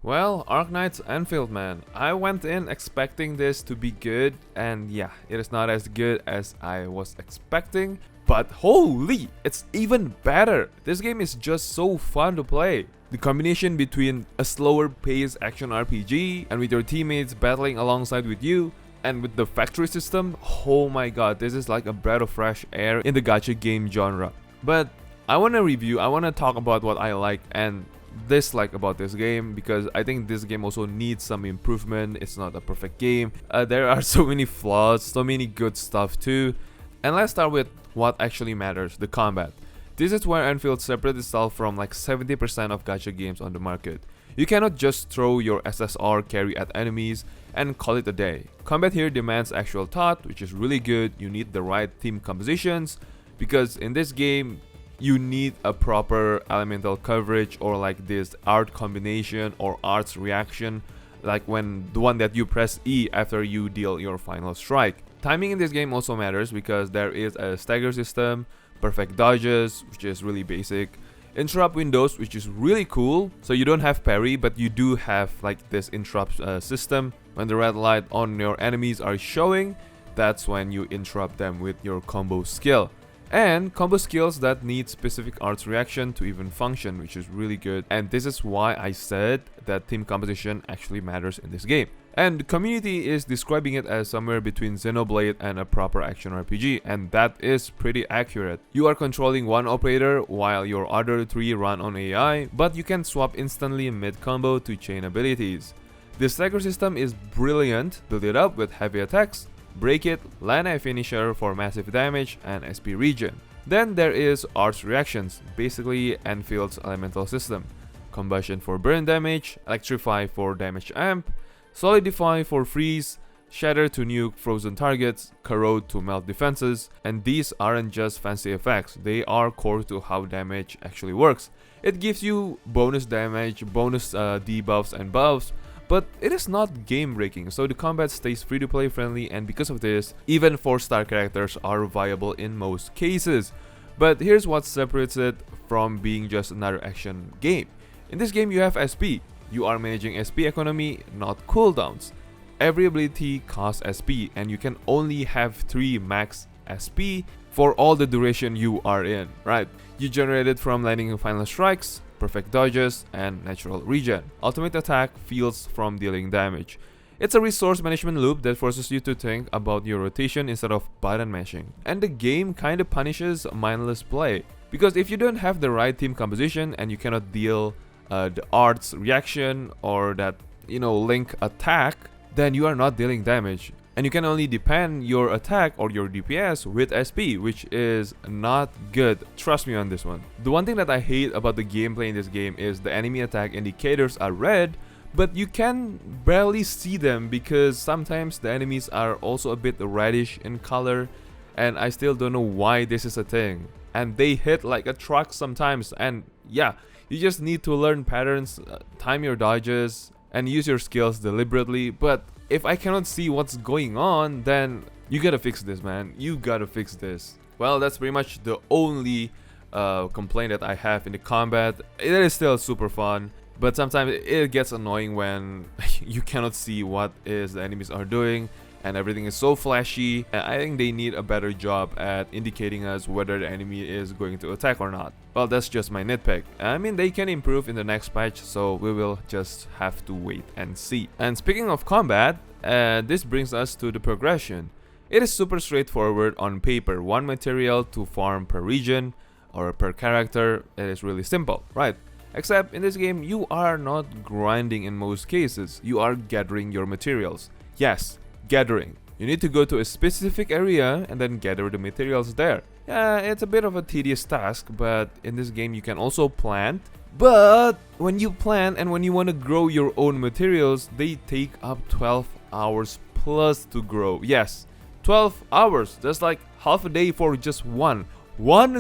Well, Arknights Enfield, man. I went in expecting this to be good, and yeah, it is not as good as I was expecting, but holy, it's even better. This game is just so fun to play. The combination between a slower paced action RPG and with your teammates battling alongside with you, and with the factory system, oh my god, this is like a breath of fresh air in the gacha game genre. But I want to talk about what I like and dislike about this game, because I think this game also needs some improvement. It's not a perfect game. There are so many flaws, so many good stuff too. And let's start with what actually matters, the combat. This is where Enfield separates itself from like 70% of gacha games on the market. You cannot just throw your SSR carry at enemies and call it a day. Combat here demands actual thought, which is really good. You need the right team compositions, because in this game you need a proper elemental coverage, or like this art combination or arts reaction, like when the one that you press E after you deal your final strike. Timing in this game also matters, because there is a stagger system, perfect dodges, which is really basic, interrupt windows, which is really cool. So you don't have parry, but you do have like this interrupt system. When the red light on your enemies are showing, that's when you interrupt them with your combo skill. And combo skills that need specific arts reaction to even function, which is really good. And this is why I said that team composition actually matters in this game. And the community is describing it as somewhere between Xenoblade and a proper action RPG, and that is pretty accurate. You are controlling one operator while your other three run on AI, but you can swap instantly mid-combo to chain abilities. The stagger system is brilliant. Build it up with heavy attacks, break it, land a finisher for massive damage and SP regen. Then there is arts reactions, basically Enfield's elemental system. Combustion for burn damage, electrify for damage amp, solidify for freeze, shatter to nuke frozen targets, corrode to melt defenses, and these aren't just fancy effects, they are core to how damage actually works. It gives you bonus damage, bonus debuffs and buffs, but it is not game breaking, so the combat stays free to play friendly, and because of this, even 4-star characters are viable in most cases. But here's what separates it from being just another action game. In this game you have SP. You are managing SP economy, not cooldowns. Every ability costs SP, and you can only have 3 max SP for all the duration you are in, right? You generate it from landing final strikes, perfect dodges, and natural regen. Ultimate attack feels from dealing damage. It's a resource management loop that forces you to think about your rotation instead of button mashing. And the game kinda punishes mindless play, because if you don't have the right team composition and you cannot deal the arts reaction or that, link attack, then you are not dealing damage. And you can only depend your attack or your DPS with SP, which is not good. Trust me on this one. The one thing that I hate about the gameplay in this game is the enemy attack indicators are red, but you can barely see them because sometimes the enemies are also a bit reddish in color, and I still don't know why this is a thing. And they hit like a truck sometimes, and yeah, you just need to learn patterns, time your dodges, and use your skills deliberately. But if I cannot see what's going on, then you gotta fix this, man. You gotta fix this. Well, that's pretty much the only complaint that I have in the combat. It is still super fun, but sometimes it gets annoying when you cannot see what is the enemies are doing, and everything is so flashy. I think they need a better job at indicating us whether the enemy is going to attack or not. Well, that's just my nitpick. I mean, they can improve in the next patch, so we will just have to wait and see. And speaking of combat, this brings us to the progression. It is super straightforward on paper. 1 material to farm per region or per character. It is really simple, right? Except in this game, you are not grinding in most cases. You are gathering your materials. Yes, gathering. You need to go to a specific area and then gather the materials there. Yeah, it's a bit of a tedious task, but in this game you can also plant. But when you plant and when you want to grow your own materials, they take up 12 hours plus to grow. Yes, 12 hours. That's like half a day for just one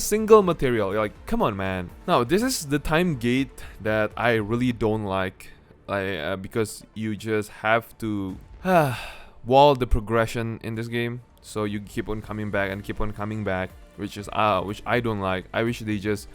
single material. You're like, come on, man. Now, this is the time gate that I really don't like, because you just have to wall the progression in this game, so you keep on coming back and keep on coming back, which I don't like. I wish they just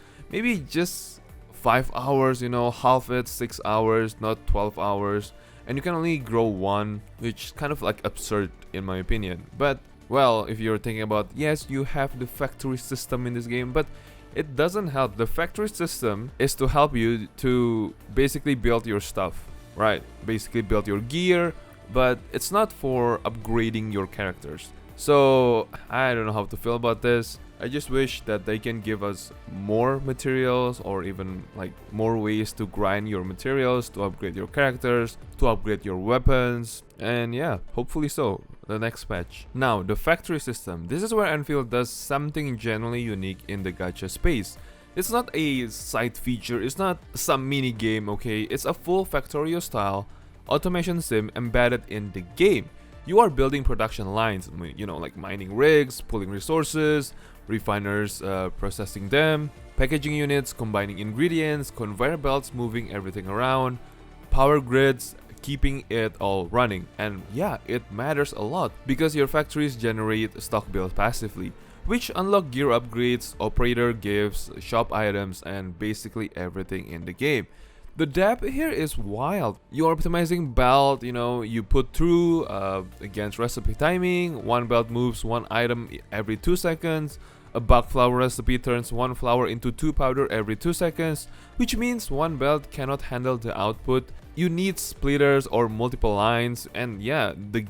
5 hours, you know, half it 6 hours, not 12 hours. And you can only grow one, which is kind of like absurd in my opinion. But well, if you're thinking about, yes, you have the factory system in this game, but it doesn't help. The factory system is to help you to basically build your stuff, right? Basically build your gear, but it's not for upgrading your characters. So I don't know how to feel about this. I just wish that they can give us more materials, or even like more ways to grind your materials, to upgrade your characters, to upgrade your weapons, and yeah, hopefully so, the next patch. Now, the factory system. This is where Enfield does something genuinely unique in the gacha space. It's not a side feature, it's not some mini game, okay? It's a full Factorio style automation sim embedded in the game. You are building production lines, you know, like mining rigs, pulling resources, refiners processing them, packaging units, combining ingredients, conveyor belts moving everything around, power grids, keeping it all running. And yeah, it matters a lot because your factories generate stock build passively, which unlock gear upgrades, operator gifts, shop items, and basically everything in the game. The depth here is wild. You're optimizing belt, you know, you put through against recipe timing. One belt moves one item every 2 seconds. A bulk flour recipe turns one flour into 2 powder every 2 seconds, which means one belt cannot handle the output. You need splitters or multiple lines, and yeah, this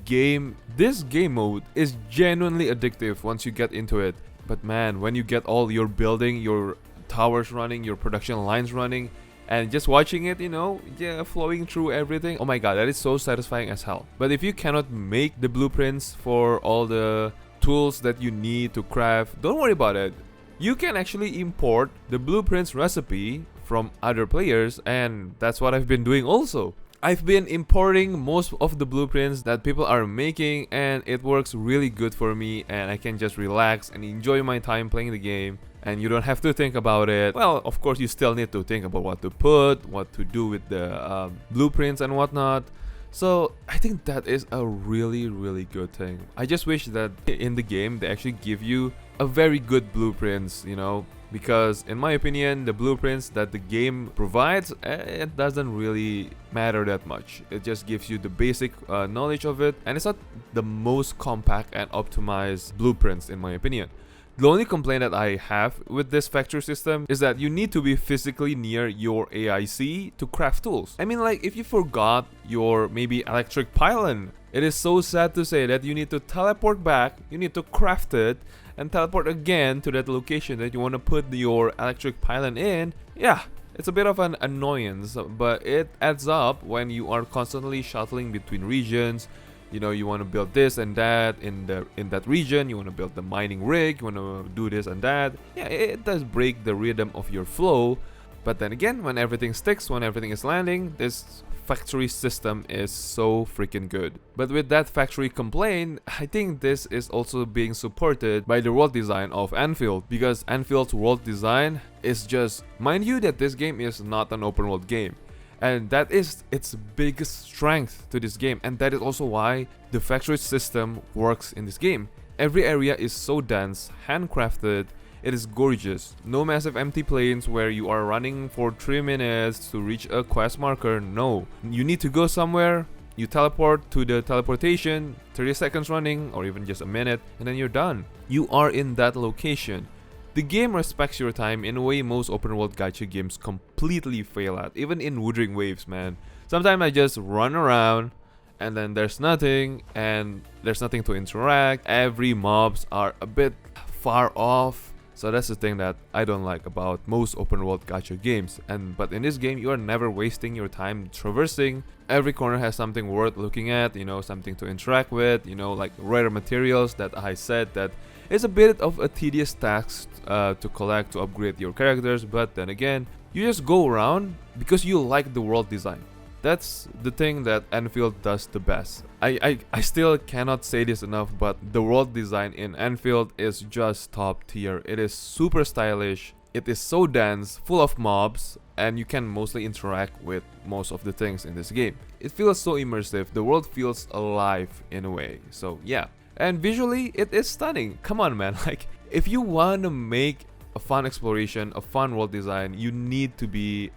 game mode is genuinely addictive once you get into it. But man, when you get all your building, your towers running, your production lines running, and just watching it, you know, yeah, flowing through everything, oh my god, that is so satisfying as hell. But if you cannot make the blueprints for all the tools that you need to craft, don't worry about it. You can actually import the blueprints recipe from other players, and that's what I've been doing also. I've been importing most of the blueprints that people are making, and it works really good for me, and I can just relax and enjoy my time playing the game. And you don't have to think about it. Well, of course, you still need to think about what to put, what to do with the blueprints and whatnot. So I think that is a really, really good thing. I just wish that in the game they actually give you a very good blueprints, you know, because in my opinion, the blueprints that the game provides, it doesn't really matter that much. It just gives you the basic knowledge of it, and it's not the most compact and optimized blueprints in my opinion. The only complaint that I have with this factory system is that you need to be physically near your AIC to craft tools. I mean, like, if you forgot your maybe electric pylon, it is so sad to say that you need to teleport back, you need to craft it, and teleport again to that location that you want to put your electric pylon in. Yeah, it's a bit of an annoyance, but it adds up when you are constantly shuttling between regions. You know, you want to build this and that in that region, you want to build the mining rig, you want to do this and that. Yeah, it does break the rhythm of your flow, but then again, when everything sticks, when everything is landing, this factory system is so freaking good. But with that factory complaint, I think this is also being supported by the world design of Enfield, because Enfield's world design is just, mind you that this game is not an open world game. And that is its biggest strength to this game, and that is also why the factory system works in this game. Every area is so dense, handcrafted, it is gorgeous. No massive empty plains where you are running for 3 minutes to reach a quest marker, no. You need to go somewhere, you teleport to the teleportation, 30 seconds running, or even just a minute, and then you're done. You are in that location. The game respects your time in a way most open world gacha games completely fail at, even in Wuthering Waves, man. Sometimes I just run around and then there's nothing to interact. Every mobs are a bit far off. So that's the thing that I don't like about most open world gacha games. But in this game, you are never wasting your time traversing. Every corner has something worth looking at, you know, something to interact with, you know, like rare materials that I said that is a bit of a tedious task to collect to upgrade your characters. But then again, you just go around because you like the world design. That's the thing that Enfield does the best. I still cannot say this enough, but the world design in Enfield is just top tier. It is super stylish, it is so dense, full of mobs, and you can mostly interact with most of the things in this game. It feels so immersive, the world feels alive in a way, so yeah. And visually, it is stunning. Come on, man, like, if you want to make a fun exploration, a fun world design, you need to be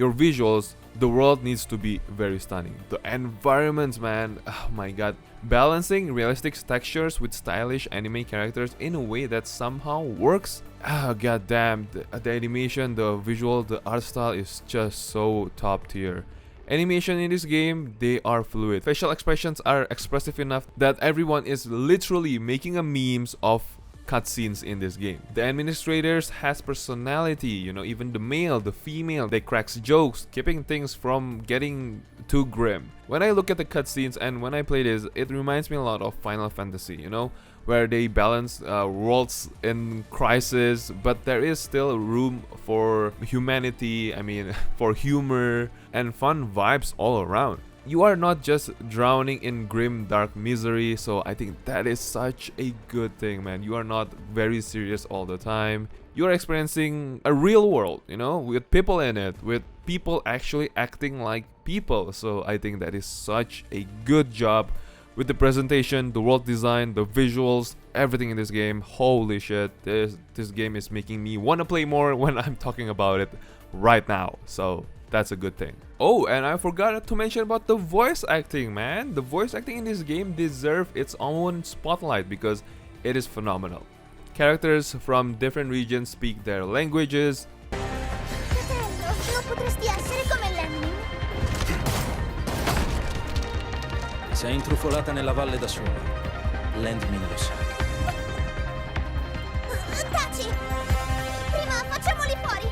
your visuals, the world needs to be very stunning. The environments, man, oh my god. Balancing realistic textures with stylish anime characters in a way that somehow works. Ah, god damn, the animation, the visual, the art style is just so top tier. Animation in this game, they are fluid. Facial expressions are expressive enough that everyone is literally making a memes of cutscenes in this game. The administrators has personality, you know, even the male, the female, they cracks jokes, keeping things from getting too grim. When I look at the cutscenes and when I play this, it reminds me a lot of Final Fantasy, you know, where they balance worlds in crisis, but there is still room for humanity, I mean, for humor and fun vibes all around. You are not just drowning in grim dark misery, so I think that is such a good thing, man. You are not very serious all the time. You are experiencing a real world, you know, with people in it, with people actually acting like people. So I think that is such a good job with the presentation, the world design, the visuals, everything in this game. Holy shit, this game is making me want to play more when I'm talking about it right now. So that's a good thing. Oh, and I forgot to mention about the voice acting, man. The voice acting in this game deserves its own spotlight because it is phenomenal. Characters from different regions speak their languages. Sei intrufolata nella valle da sola. Lend mi lo sa. Taci! Prima facciamoli fuori!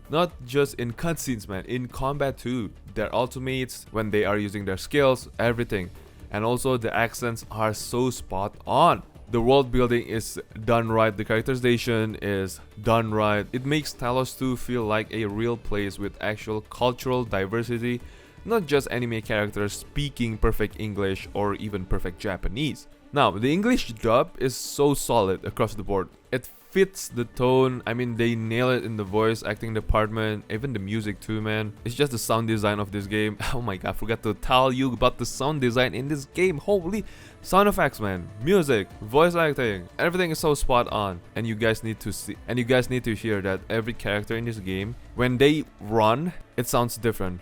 Not just in cutscenes, man, in combat too. Their ultimates, when they are using their skills, everything. And also the accents are so spot on. The world building is done right, the characterization is done right. It makes Talos 2 feel like a real place with actual cultural diversity, not just anime characters speaking perfect English or even perfect Japanese. Now, the English dub is so solid across the board. It fits the tone. I mean, they nail it in the voice acting department, even the music too, man. It's just the sound design of this game. Oh my god, I forgot to tell you about the sound design in this game. Holy sound effects, man, music, voice acting, everything is so spot on. And you guys need to see, and you guys need to hear that every character in this game, when they run, it sounds different.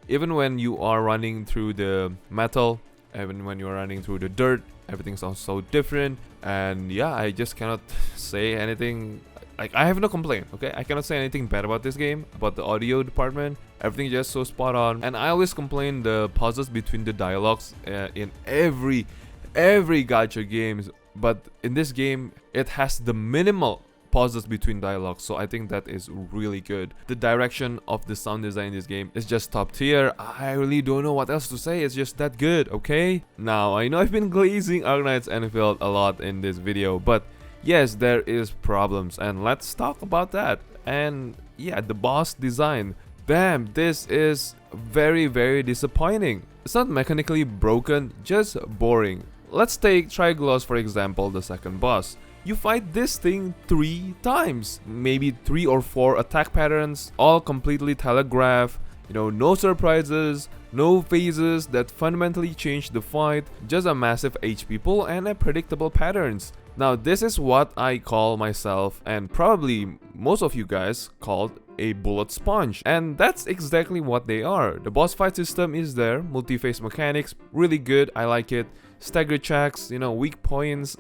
Even when you are running through the metal, even when you are running through the dirt, everything sounds so different. And yeah, I just cannot say anything. Like, I have no complaint, okay? I cannot say anything bad about this game, about the audio department. Everything is just so spot on. And I always complain the pauses between the dialogues in every gacha games, but in this game it has the minimal pauses between dialogues, so I think that is really good. The direction of the sound design in this game is just top tier. I really don't know what else to say, it's just that good, okay? Now, I know I've been glazing Arknights Enfield a lot in this video, but yes, there is problems, and let's talk about that. And yeah, the boss design. Damn, this is very disappointing. It's not mechanically broken, just boring. Let's take Trigloss for example, the second boss. You fight this thing 3 times, maybe 3 or 4 attack patterns, all completely telegraphed. You know, no surprises, no phases that fundamentally change the fight, just a massive HP pool and a predictable patterns. Now this is what I call myself, and probably most of you guys called, a bullet sponge. And that's exactly what they are. The boss fight system is there, multi-phase mechanics, really good, I like it. Stagger checks, you know, weak points,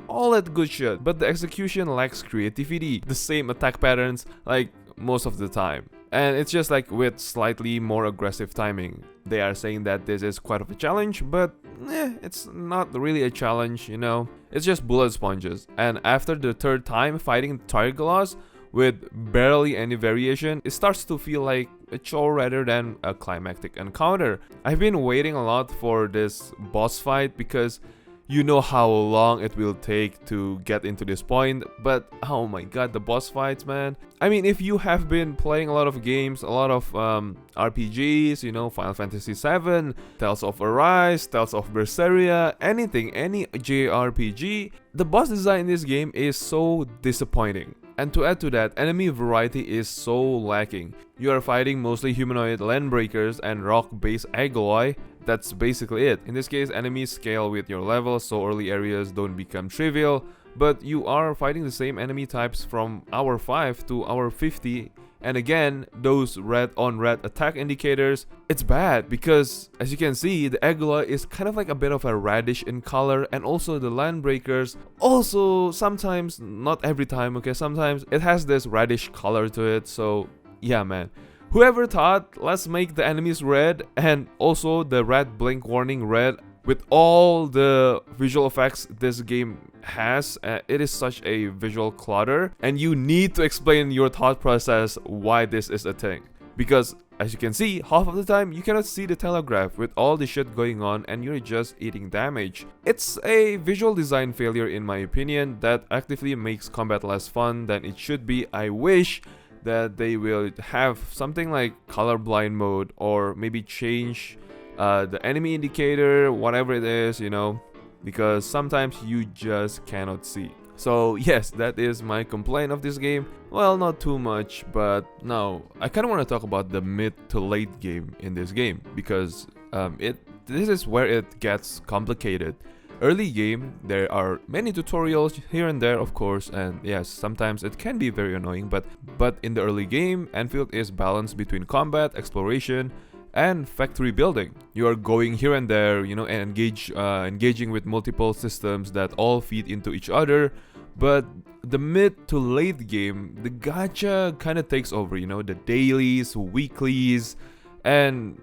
all that good shit. But the execution lacks creativity, the same attack patterns like most of the time. And it's just like with slightly more aggressive timing. They are saying that this is quite of a challenge, but it's not really a challenge, you know. It's just bullet sponges. And after the 3rd time fighting Trigloss with barely any variation, it starts to feel like a chore rather than a climactic encounter. I've been waiting a lot for this boss fight because you know how long it will take to get into this point, but oh my god, the boss fights, man. I mean, if you have been playing a lot of games, a lot of RPGs, you know, Final Fantasy VII, Tales of Arise, Tales of Berseria, anything, any JRPG, the boss design in this game is so disappointing. And to add to that, enemy variety is so lacking. You are fighting mostly humanoid landbreakers and rock-based alloy. That's basically it. In this case, enemies scale with your level, so early areas don't become trivial, but you are fighting the same enemy types from hour 5 to hour 50. And again, those red on red attack indicators, it's bad because as you can see, the alloy is kind of like a bit of a reddish in color, and also the landbreakers also sometimes, not every time, okay, sometimes it has this reddish color to it. So yeah, man. Whoever thought, let's make the enemies red and also the red blink warning red with all the visual effects this game has. It is such a visual clutter, and you need to explain your thought process why this is a thing. Because as you can see, half of the time you cannot see the telegraph with all the shit going on and you're just eating damage. It's a visual design failure in my opinion that actively makes combat less fun than it should be. I wish that they will have something like colorblind mode, or maybe change the enemy indicator, whatever it is, you know, because sometimes you just cannot see. So yes, that is my complaint of this game. Well, not too much, but no, I kind of want to talk about the mid to late game in this game, because this is where it gets complicated. Early game, there are many tutorials here and there, of course, and yes, sometimes it can be very annoying, but in the early game, Enfield is balanced between combat, exploration, and factory building. You are going here and there, you know, and engaging with multiple systems that all feed into each other. But the mid to late game, the gacha kind of takes over, you know, the dailies, weeklies, and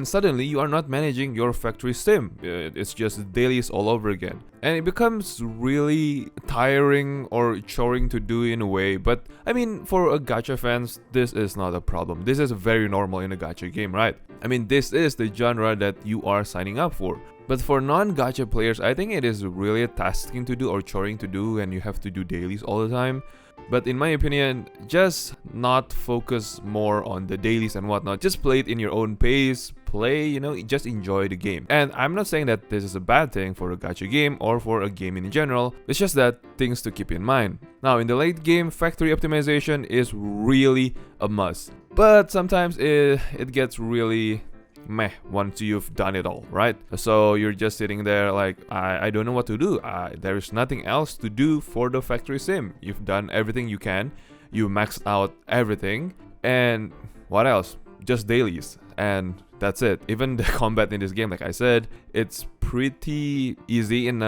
suddenly you are not managing your factory sim. It's just dailies all over again. And it becomes really tiring or choring to do in a way. But I mean, for a gacha fans, this is not a problem. This is very normal in a gacha game, right? I mean, this is the genre that you are signing up for. But for non-gacha players, I think it is really a tasking to do or choring to do, and you have to do dailies all the time. But in my opinion, just not focus more on the dailies and whatnot. Just play it in your own pace, play, you know, just enjoy the game. And I'm not saying that this is a bad thing for a gacha game or for a game in general. It's just that things to keep in mind. Now, in the late game, factory optimization is really a must. But sometimes it gets really meh once you've done it all, right? So you're just sitting there like, I don't know what to do. There is nothing else to do for the factory sim. You've done everything you can. You maxed out everything. And what else? Just dailies. And that's it. Even the combat in this game, like I said, it's pretty easy in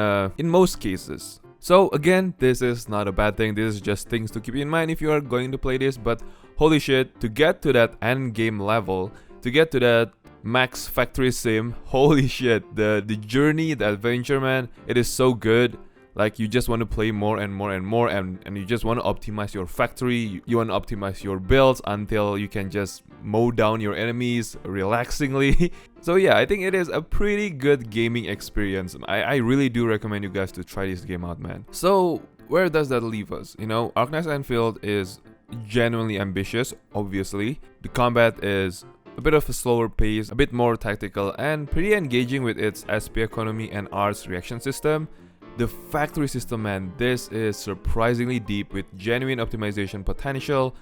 most cases. So again, this is not a bad thing. This is just things to keep in mind if you are going to play this. But holy shit, to get to that end game level, to get to that max factory sim, holy shit, the journey, the adventure, man, it is so good. Like, you just want to play more and more and more, and you just want to optimize your factory. You want to optimize your builds until you can just mow down your enemies relaxingly. So yeah, I think it is a pretty good gaming experience. I really do recommend you guys to try this game out, man. So where does that leave us? You know, Arknights Enfield is genuinely ambitious, obviously. The combat is a bit of a slower pace, a bit more tactical, and pretty engaging with its SP economy and arts reaction system. The factory system, man, this is surprisingly deep with genuine optimization potential,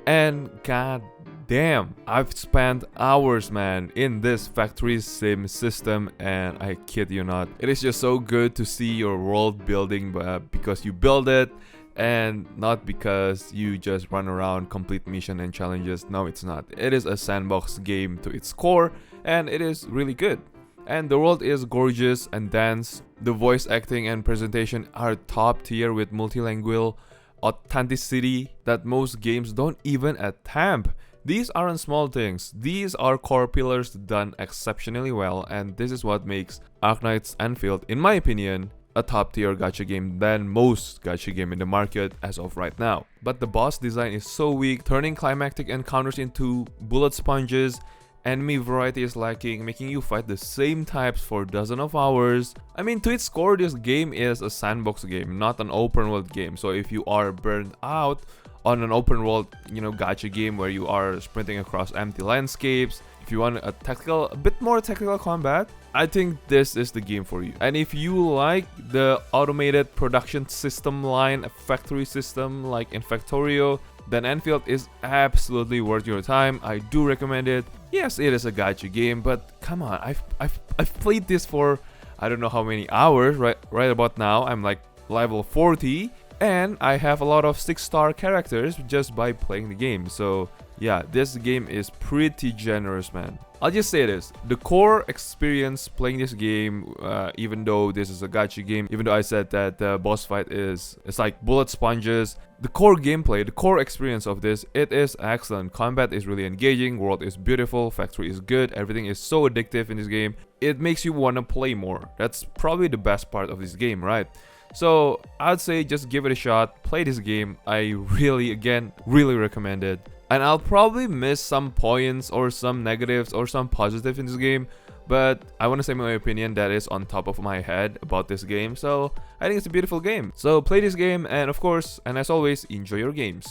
and god damn, I've spent hours, man, in this factory sim system, and I kid you not, it is just so good to see your world building because you build it, and not because you just run around, complete mission and challenges. No, it's not. It is a sandbox game to its core, and it is really good. And the world is gorgeous and dense. The voice acting and presentation are top tier with multilingual authenticity that most games don't even attempt. These aren't small things. These are core pillars done exceptionally well, and this is what makes Arknights Enfield, in my opinion, a top tier gacha game than most gacha game in the market as of right now. But the boss design is so weak, turning climactic encounters into bullet sponges. Enemy variety is lacking, making you fight the same types for dozens of hours. I mean, to its core, this game is a sandbox game, not an open world game. So if you are burned out on an open world, you know, gacha game where you are sprinting across empty landscapes, if you want a bit more tactical combat, I think this is the game for you. And if you like the automated production system line, a factory system like in Factorio, then Enfield is absolutely worth your time. I do recommend it. Yes, it is a gacha game, but come on, I've played this for I don't know how many hours. Right about now, I'm like level 40, and I have a lot of 6-star characters just by playing the game. So yeah, this game is pretty generous, man. I'll just say this, the core experience playing this game, even though this is a gacha game, even though I said that the boss fight it's like bullet sponges, the core gameplay, the core experience of this, it is excellent. Combat is really engaging, world is beautiful, factory is good, everything is so addictive in this game. It makes you want to play more. That's probably the best part of this game, right? So I'd say just give it a shot, play this game. I really recommend it. And I'll probably miss some points or some negatives or some positives in this game, but I want to say my opinion that is on top of my head about this game. So I think it's a beautiful game. So play this game, and of course, and as always, enjoy your games.